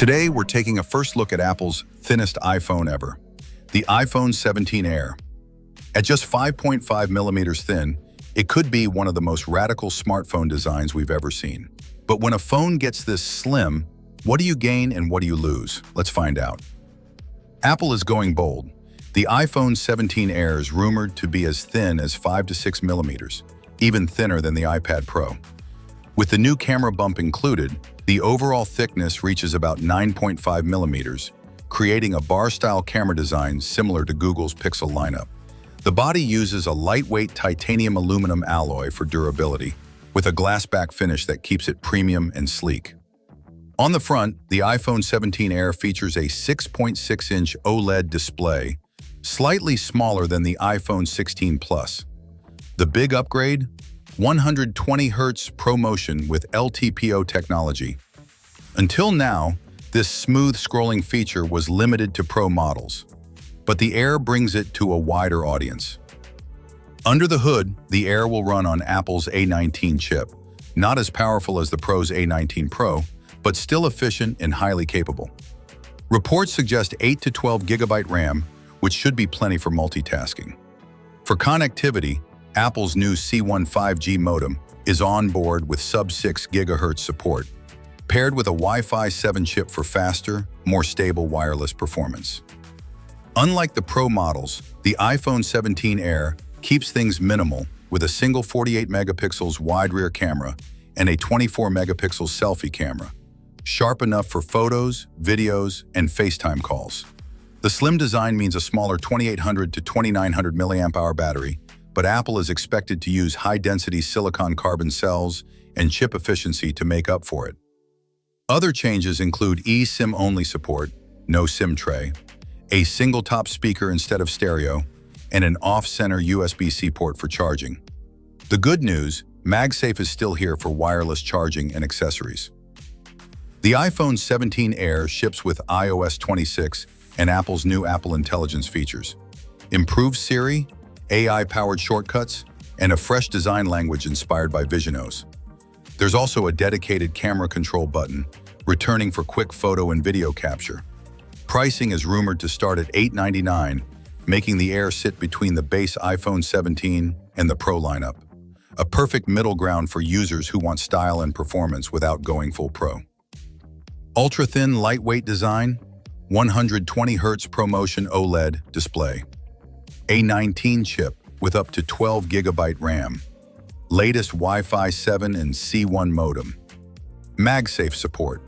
Today, we're taking a first look at Apple's thinnest iPhone ever, the iPhone 17 Air. At just 5.5 millimeters thin, it could be one of the most radical smartphone designs we've ever seen. But when a phone gets this slim, what do you gain and what do you lose? Let's find out. Apple is going bold. The iPhone 17 Air is rumored to be as thin as 5 to 6 millimeters, even thinner than the iPad Pro. With the new camera bump included, the overall thickness reaches about 9.5 millimeters, creating a bar-style camera design similar to Google's Pixel lineup. The body uses a lightweight titanium aluminum alloy for durability, with a glass back finish that keeps it premium and sleek. On the front, the iPhone 17 Air features a 6.6-inch OLED display, slightly smaller than the iPhone 16 Plus. The big upgrade? 120 Hz ProMotion with LTPO technology. Until now, this smooth scrolling feature was limited to Pro models, but the Air brings it to a wider audience. Under the hood, the Air will run on Apple's A19 chip, not as powerful as the Pro's A19 Pro, but still efficient and highly capable. Reports suggest 8 to 12 GB RAM, which should be plenty for multitasking. For connectivity, Apple's new C1 5G modem is on board with sub-6 GHz support, paired with a Wi-Fi 7 chip for faster, more stable wireless performance. Unlike the Pro models, the iPhone 17 Air keeps things minimal with a single 48 megapixels wide rear camera and a 24 megapixel selfie camera, sharp enough for photos, videos, and FaceTime calls. The slim design means a smaller 2800 to 2900 mAh battery, but Apple is expected to use high-density silicon carbon cells and chip efficiency to make up for it. Other changes include eSIM-only support, no SIM tray, a single top speaker instead of stereo, and an off-center USB-C port for charging. The good news, MagSafe is still here for wireless charging and accessories. The iPhone 17 Air ships with iOS 26 and Apple's new Apple Intelligence features. Improved Siri, AI-powered shortcuts, and a fresh design language inspired by Visionos. There's also a dedicated camera control button, returning for quick photo and video capture. Pricing is rumored to start at $899, making the Air sit between the base iPhone 17 and the Pro lineup. A perfect middle ground for users who want style and performance without going full Pro. Ultra-thin, lightweight design, 120 Hz ProMotion OLED display. A19 chip with up to 12 GB RAM. Latest Wi-Fi 7 and C1 modem. MagSafe support.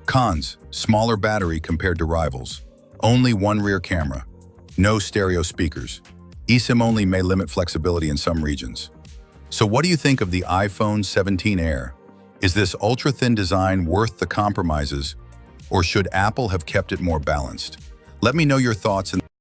Cons: smaller battery compared to rivals. Only one rear camera. No stereo speakers. eSIM-only may limit flexibility in some regions. So what do you think of the iPhone 17 Air? Is this ultra-thin design worth the compromises, or should Apple have kept it more balanced? Let me know your thoughts in